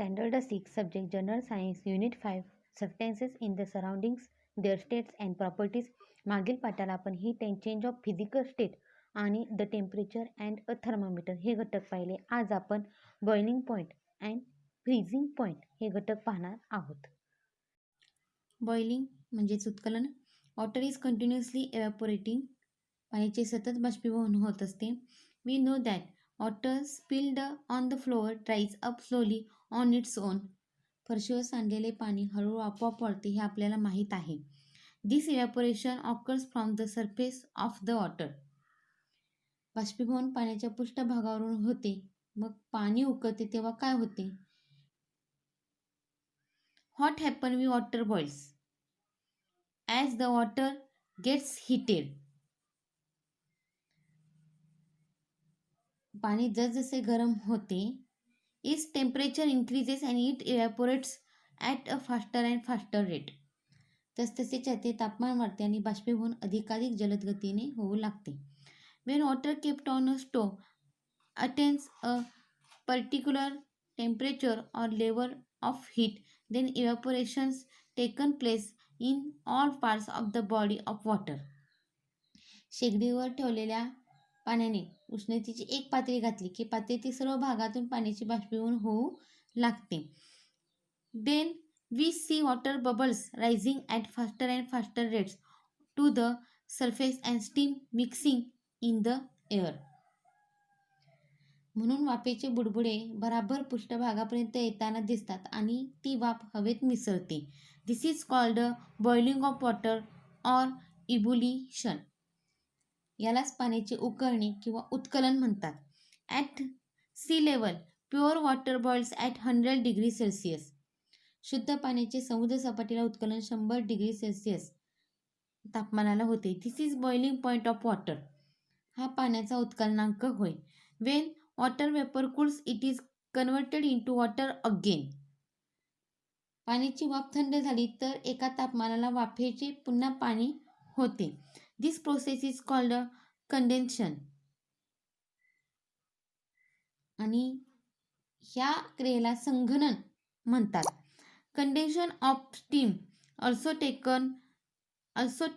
Standard 6 Subject General Science Unit 5 Substances in the Surroundings Their States and Properties. मागील पाठाला आपण heat and change of physical state आणि the temperature and a thermometer हे घटक पाहिले. आज आपण boiling point and freezing point हे घटक पाहणार आहोत. बॉइलिंग म्हणजेच उत्कलन. Water is continuously evaporating. पाण्याचे सतत बाष्पीभवन होत असते. We know that water spilled on the floor dries up slowly on its own. फरशीवर सांडलेले पाणी हळूहळू आपोआप वाळते हे आपल्याला माहीत आहे. This evaporation occurs from the surface of the water. बाष्पीभवन पाण्याच्या पृष्ठभागावरून होते. मग पाणी उकळते तेव्हा काय होते? What happens when water boils? As the water gets heated. पाणी जसजसे गरम होते, its temperature increases and it evaporates at a faster and faster rate. तसतसे त्याचे तापमान वाढते आणि बाष्पीभवन अधिकाधिक जलद गतीने होऊ लागते. When water kept on a stove attains a particular temperature or level of heat, then evaporations taken place in all parts of the body of water. शेगडीवर ठेवलेल्या पाण्याने उष्णतेची एक पातळी घातली की पातळीतील सर्व भागातून पाण्याचे बाष्पीभवन होऊ लागते. Then we see water bubbles rising at faster and faster rates to the surface and steam mixing in the air. म्हणून वाफेचे बुडबुडे भराभर पृष्ठभागापर्यंत येताना दिसतात आणि ती वाफ हवेत मिसळते. This is called boiling of water or ebullition. यालाच पाण्याचे उकळणे किंवा उत्कलन म्हणतात. At sea level pure water boils at 100 degree Celsius. शुद्ध पाण्याचे समुद्र सपाटीला उत्कलन 100 डिग्री सेल्सिअस तापमानाला होते. This is boiling point of water. हा पाण्याचा उत्कलनांक होय. When water vapour cools it is converted into water again. पाण्याची वाफ थंड झाली तर एका तापमानाला वाफेचे पुन्हा पाणी होते. This process is called condensation. आणि ह्या क्रियेला संघनन म्हणतात. Condensation of steam also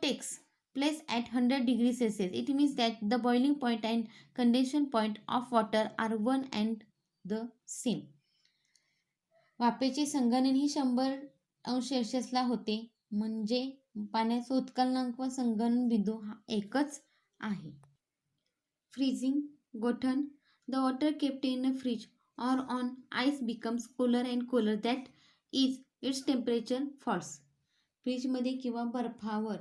takes place at 100 degree Celsius. It means that the boiling point and condensation point of water are one and the same. वाफेचे संगणन ही 100°C होते. म्हणजे पाण्याचा उत्कलनांक व संगणन बिंदू हा एकच आहे. फ्रीजिंग गोठण. The water kept in a fridge or on ice becomes cooler and cooler. That is its temperature falls. फ्रीजमध्ये किंवा बर्फावर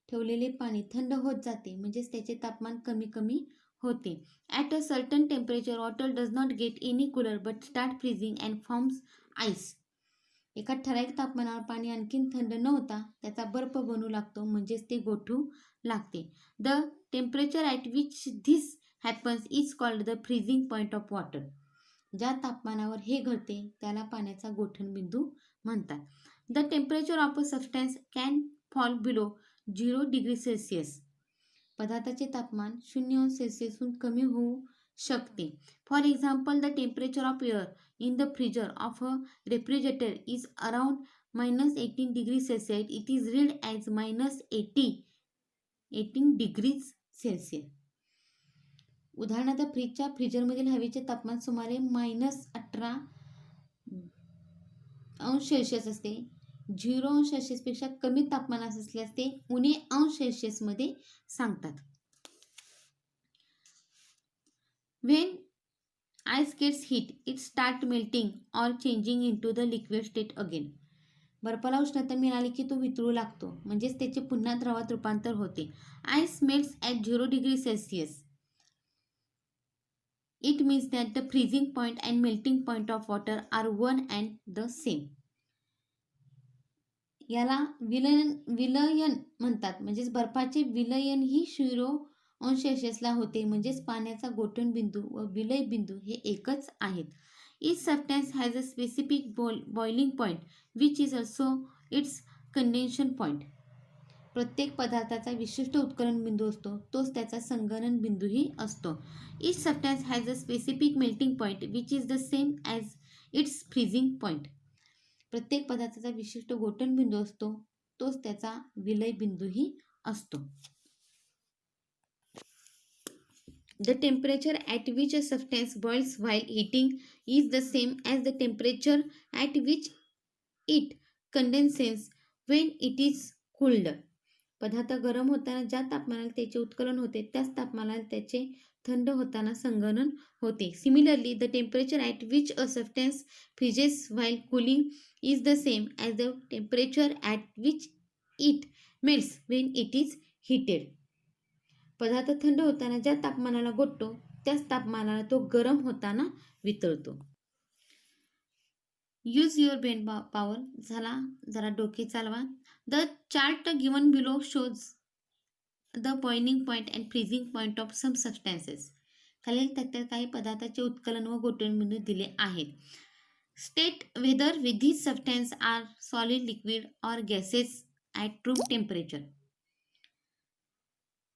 ठेवलेले पाणी थंड होत जाते म्हणजेच त्याचे तापमान कमी कमी होते. At a certain temperature water does not get any cooler but start freezing and forms ice. एका ठराविक तापमानावर पाणी आणखीन थंड न होता त्याचा बर्फ बनू लागतो म्हणजेच ते गोठू लागते. The temperature at which this happens is called the freezing point of water. ज्या तापमानावर हे घडते त्याला पाण्याचा गोठण बिंदू म्हणतात. The temperature of a substance can fall below 0 degree Celsius. पदार्थाचे तापमान 0°C कमी होऊ शकते. For example the temperature of air in the freezer of a refrigerator is around -18 degree Celsius. It is read as -18 degrees Celsius. उदाहरणार्थ फ्रीजच्या फ्रीजरमधील हवेचे तापमान सुमारे -18°C असते. 0°C पेक्षा कमी तापमान असल्यास ते -अंश मध्ये सांगतात. When ice gets heat, it starts melting or changing into the liquid state again. बर्फाला उष्णता मिळाली की तो वितळू लागतो म्हणजेच त्याचे पुन्हा द्रवात रूपांतर होते. Ice melts at 0°C. It means that the freezing point and melting point of water are one and the same. याला विलयन म्हणतात. म्हणजेच बर्फाचे विलयन ही 0°C होते म्हणजेच पाण्याचा गोठण बिंदू व विलय बिंदू हे एकच आहेत. Each substance has a specific boiling point which is also its condensation point. प्रत्येक पदार्थाचा विशिष्ट उत्कलन बिंदू असतो तोच त्याचा संगणन बिंदूही असतो. Each substance has a specific melting point which is the same as it's freezing point. प्रत्येक पदार्थाचा विशिष्ट गोठण बिंदू असतो, तोच त्याचा विलय बिंदूही असतो. The temperature at which a substance boils while heating is the same as the temperature at which it condenses when it is cooled. पदार्थ गरम होताना ज्या तापमानाला त्याचे उत्कलन होते त्याच तापमानाला त्याचे थंड होताना संगणन होते. Similarly, the temperature at which a substance freezes while cooling is the same as the temperature at which it melts when it is heated. पदार्थ थंड होताना ज्या तापमानाला गोठतो त्याच तापमानाला तो गरम होताना वितळतो. Use your brain power. झाला, जरा डोके चालवा. The chart given below shows the boiling point and freezing point of some substances. खालील तथ्यात काही पदार्थाचे उत्कलन व गोठण बिंदू दिले आहेत. State whether these substances are solid, liquid or gases at room temperature.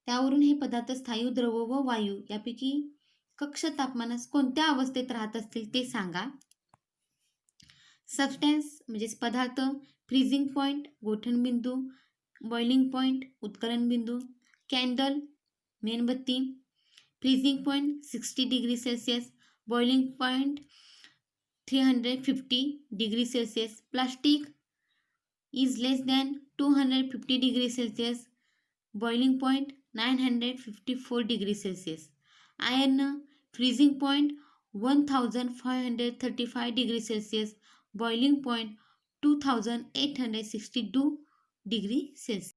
त्यावरून हे पदार्थ स्थायू, द्रव व वायू यापैकी कक्ष तापमानास कोणत्या अवस्थेत राहत असतील ते सांगा. सबस्टॅन्स म्हणजे पदार्थ, फ्रीजिंग पॉईंट गोठण बिंदू, बॉइलिंग पॉईंट उत्कलन बिंदू, कॅन्डल मेणबत्ती, freezing point 60 degree Celsius, boiling point 350 degree Celsius, plastic is less than 250 degree Celsius, boiling point 954 degree Celsius, iron freezing point 1535 degree Celsius, boiling point 2862 degree Celsius.